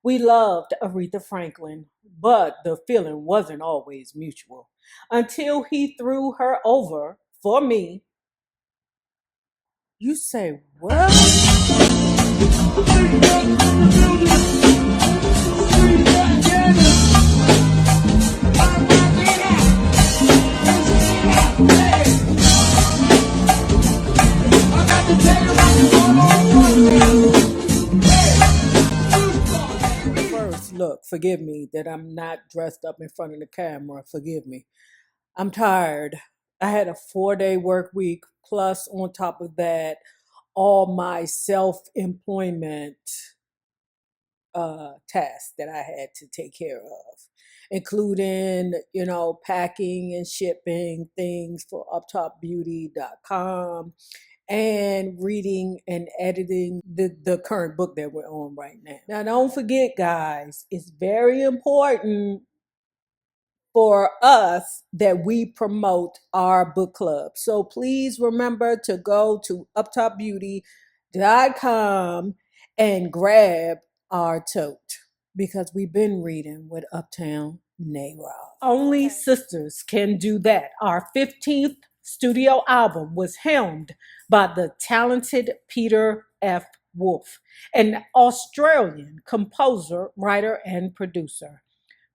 We loved Aretha Franklin, but the feeling wasn't always mutual until he threw her over for me. You say, what? First, look, forgive me that I'm not dressed up in front of the camera. Forgive me. I'm tired. I had a 4-day work week, plus, on top of that, all my self employment tasks that I had to take care of, including, packing and shipping things for uptopbeauty.com and reading and editing the current book that we're on right now. Now, don't forget, guys, it's very important for us that we promote our book club. So please remember to go to uptopbeauty.com and grab our tote because we've been reading with Uptown NayRob. Only sisters can do that. Our 15th studio album was helmed by the talented Peter F. Wolf, an Australian composer, writer, and producer.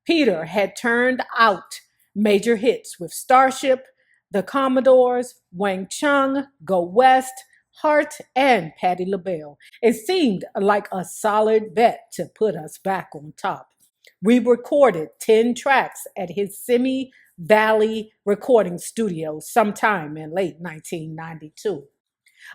Peter had turned out major hits with Starship, The Commodores, Wang Chung, Go West, Heart, and Patti LaBelle. It seemed like a solid bet to put us back on top. We recorded 10 tracks at his Simi Valley recording studio sometime in late 1992.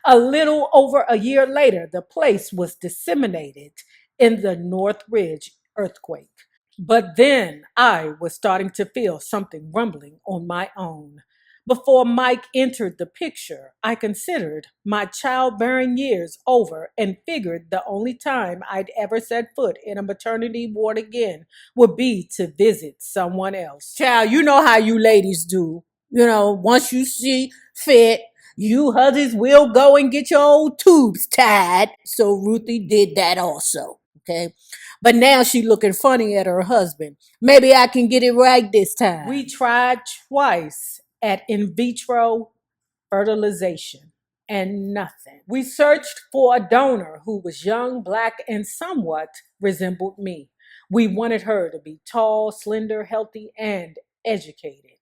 A little over a year later, the place was disseminated in the Northridge earthquake. But then I was starting to feel something rumbling on my own. Before Mike entered the picture, I considered my childbearing years over and figured the only time I'd ever set foot in a maternity ward again would be to visit someone else. Child, you know how you ladies do. Once you see fit, you husbands will go and get your old tubes tied. So Ruthie did that also. Okay. But now she looking funny at her husband. Maybe I can get it right this time. We tried twice at in vitro fertilization and nothing. We searched for a donor who was young, black, and somewhat resembled me. We wanted her to be tall, slender, healthy, and educated.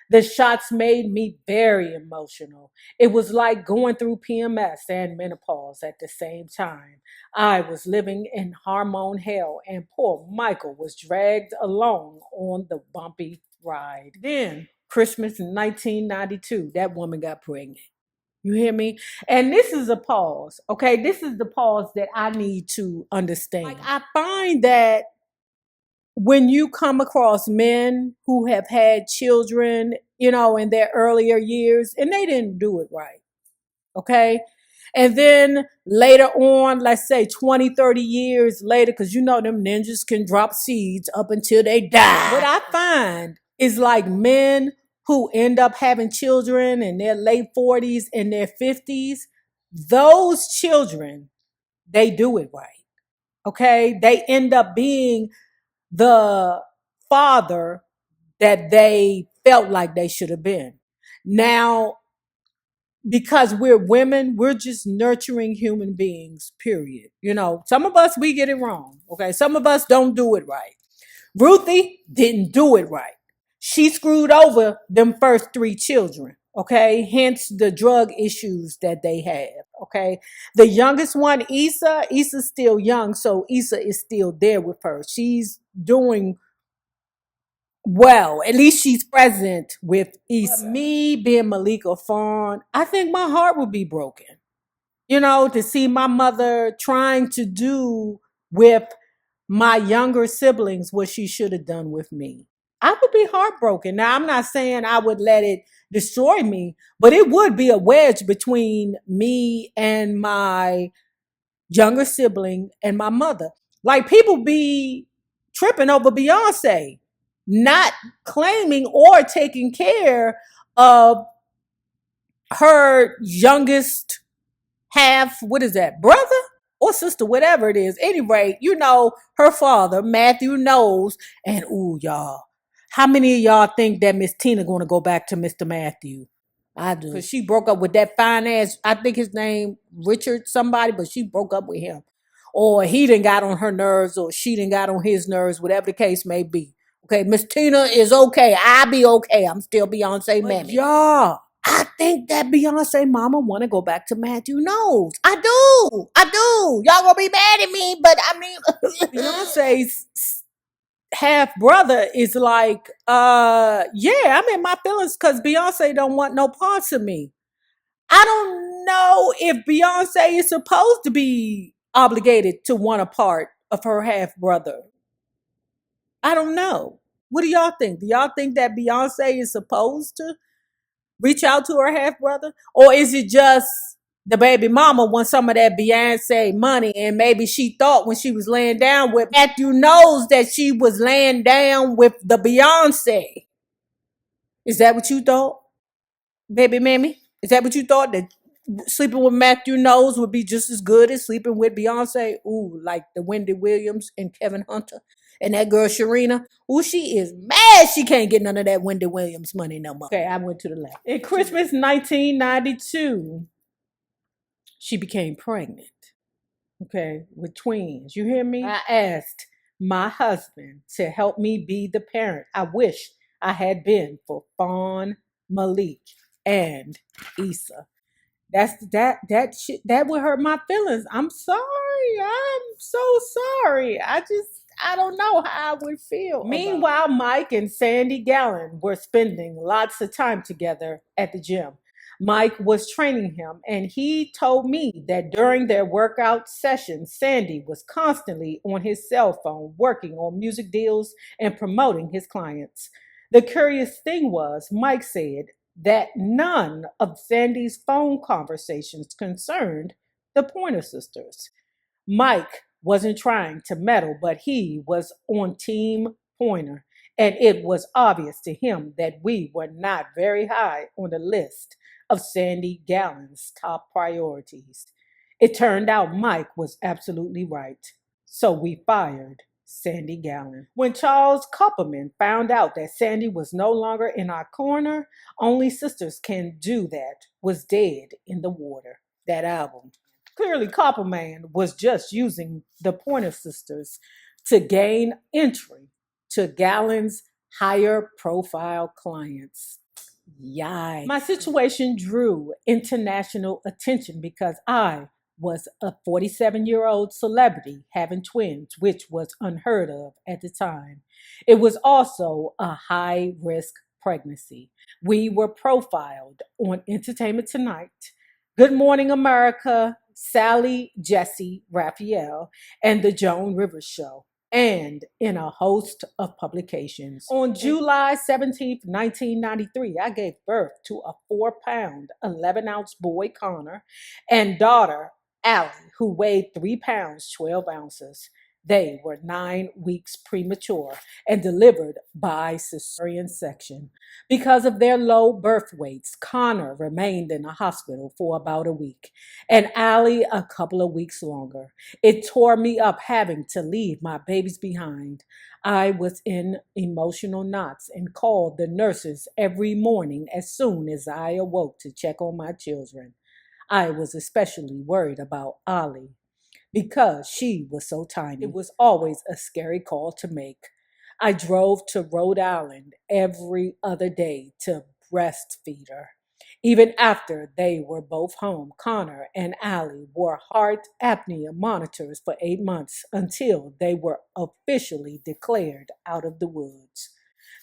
The shots made me very emotional. It was like going through PMS and menopause at the same time. I was living in hormone hell, and poor Michael was dragged along on the bumpy ride. Then, Christmas in 1992, that woman got pregnant. You hear me? And this is a pause, okay? This is the pause that I need to understand. Like, I find that when you come across men who have had children, in their earlier years, and they didn't do it right, okay? And then later on, let's say 20, 30 years later, because them ninjas can drop seeds up until they die. What I find is like men who end up having children in their late 40s and their 50s, those children, they do it right, okay? They end up being the father that they felt like they should have been. Now, because we're women, we're just nurturing human beings, period. Some of us, we get it wrong, okay? Some of us don't do it right. Ruthie didn't do it right. She screwed over them first 3 children, okay? Hence the drug issues that they have, okay? The youngest one, Issa's still young, so Issa is still there with her. She's doing well. At least she's present with Issa. But me being Malika Fawn, I think my heart would be broken, to see my mother trying to do with my younger siblings what she should have done with me. I would be heartbroken. Now, I'm not saying I would let it destroy me, but it would be a wedge between me and my younger sibling and my mother. Like, people be tripping over Beyonce not claiming or taking care of her youngest half, what is that, brother? or sister, whatever it is. Anyway, you know, her father, Matthew, knows. And ooh, y'all, how many of y'all think that Miss Tina gonna go back to Mr. Matthew? I do. Because she broke up with that fine ass, I think his name Richard somebody, but she broke up with him. Or he done got on her nerves, or she done got on his nerves, whatever the case may be. Okay, Miss Tina is okay. I'll be okay. I'm still Beyonce mammy. Y'all, I think that Beyonce mama want to go back to Matthew Knowles. I do. Y'all gonna be mad at me, but I mean, Beyonce's half brother is like, yeah, I'm in my feelings because Beyonce don't want no parts of me. I don't know if Beyonce is supposed to be obligated to want a part of her half brother. I don't know. What do y'all think? Do y'all think that Beyonce is supposed to reach out to her half brother? Or is it just the baby mama wants some of that Beyonce money, and maybe she thought when she was laying down with Matthew knows that she was laying down with the Beyonce? Is that what you thought, baby mammy? Is that what you thought, that sleeping with Matthew Knowles would be just as good as sleeping with Beyonce? Ooh, like the Wendy Williams and Kevin Hunter. And that girl Sharina, ooh, she is mad she can't get none of that Wendy Williams money no more. Okay, I went to the left. In Christmas 1992, she became pregnant. Okay, with twins. You hear me? I asked my husband to help me be the parent I wish I had been for Fawn, Malik, and Issa. That would hurt my feelings. I'm sorry. I'm so sorry. I don't know how I would feel. Meanwhile, Mike and Sandy Gallen were spending lots of time together at the gym. Mike was training him, and he told me that during their workout sessions, Sandy was constantly on his cell phone working on music deals and promoting his clients. The curious thing was, Mike said that none of Sandy's phone conversations concerned the Pointer sisters. Mike wasn't trying to meddle, but he was on Team Pointer, and it was obvious to him that we were not very high on the list of Sandy Gallen's top priorities. It turned out Mike was absolutely right, so we fired Sandy Gallen. When Charles Koppelman found out that Sandy was no longer in our corner, Only Sisters Can Do That was dead in the water. That album. Clearly, Koppelman was just using the Pointer Sisters to gain entry to Gallen's higher profile clients. Yikes. My situation drew international attention because I was a 47-year-old celebrity having twins, which was unheard of at the time. It was also a high-risk pregnancy. We were profiled on Entertainment Tonight, Good Morning America, Sally Jesse Raphael, and The Joan Rivers Show, and in a host of publications. On July 17th, 1993, I gave birth to a 4-pound, 11-ounce boy, Connor, and daughter, Allie, who weighed 3 pounds, 12 ounces. They were 9 weeks premature and delivered by cesarean section. Because of their low birth weights, Connor remained in the hospital for about a week, and Allie a couple of weeks longer. It tore me up having to leave my babies behind. I was in emotional knots and called the nurses every morning as soon as I awoke to check on my children. I was especially worried about Ollie because she was so tiny. It was always a scary call to make. I drove to Rhode Island every other day to breastfeed her. Even after they were both home, Connor and Allie wore heart apnea monitors for 8 months until they were officially declared out of the woods.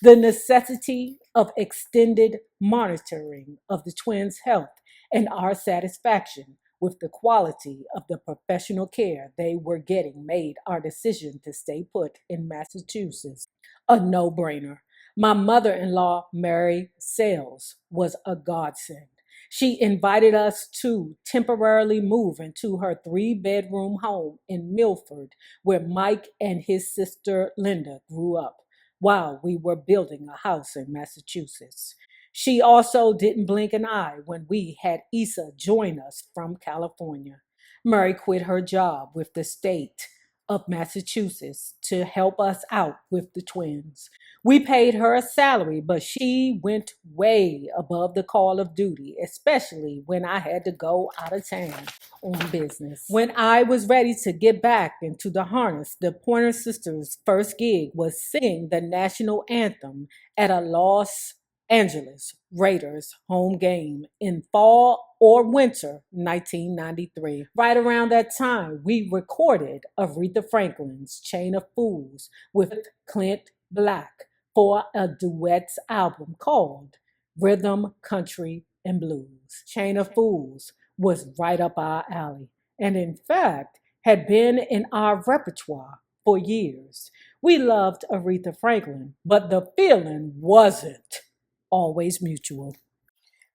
The necessity of extended monitoring of the twins' health and our satisfaction with the quality of the professional care they were getting made our decision to stay put in Massachusetts a no-brainer. My mother-in-law, Mary Sales, was a godsend. She invited us to temporarily move into her 3-bedroom home in Milford, where Mike and his sister Linda grew up, while we were building a house in Massachusetts. She also didn't blink an eye when we had Issa join us from California. Murray quit her job with the state of Massachusetts to help us out with the twins. We paid her a salary, but she went way above the call of duty, especially when I had to go out of town on business. When I was ready to get back into the harness, the Pointer sisters' first gig was singing the national anthem at a Los Angeles Raiders home game in fall or winter 1993. Right around that time, we recorded Aretha Franklin's Chain of Fools with Clint Black for a duets album called Rhythm, Country, and Blues. Chain of Fools was right up our alley, and in fact, had been in our repertoire for years. We loved Aretha Franklin, but the feeling wasn't always mutual.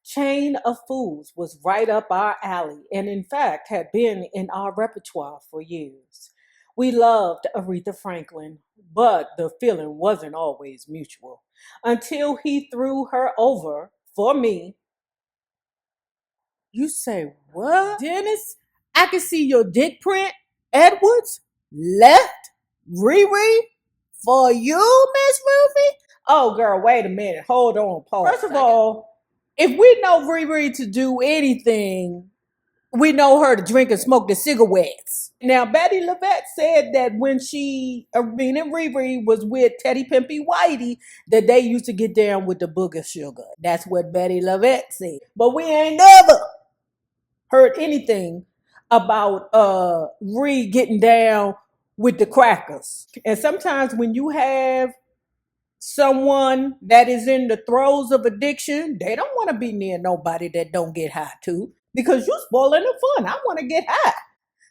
Chain of Fools was right up our alley and, in fact, had been in our repertoire for years. We loved Aretha Franklin, but the feeling wasn't always mutual until he threw her over for me. You say, what? Dennis, I can see your dick print. Edwards left Riri for you, Miss Ruthie? Oh, girl, wait a minute. Hold on, pause. First of all, if we know Riri to do anything, we know her to drink and smoke the cigarettes. Now, Betty LaVette said that when and Riri was with Teddy Pimpy Whitey, that they used to get down with the booger sugar. That's what Betty LaVette said. But we ain't never heard anything about Ree getting down with the crackers. And sometimes when you have someone that is in the throes of addiction, they don't want to be near nobody that don't get high too, because you're spoiling the fun. I want to get high.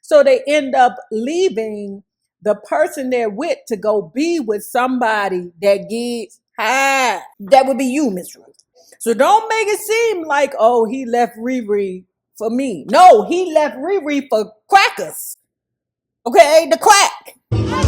So they end up leaving the person they're with to go be with somebody that gets high. That would be you, Miss Ruth. So don't make it seem like, oh, he left Riri for me. No, he left Riri for crackers. Okay, the crack.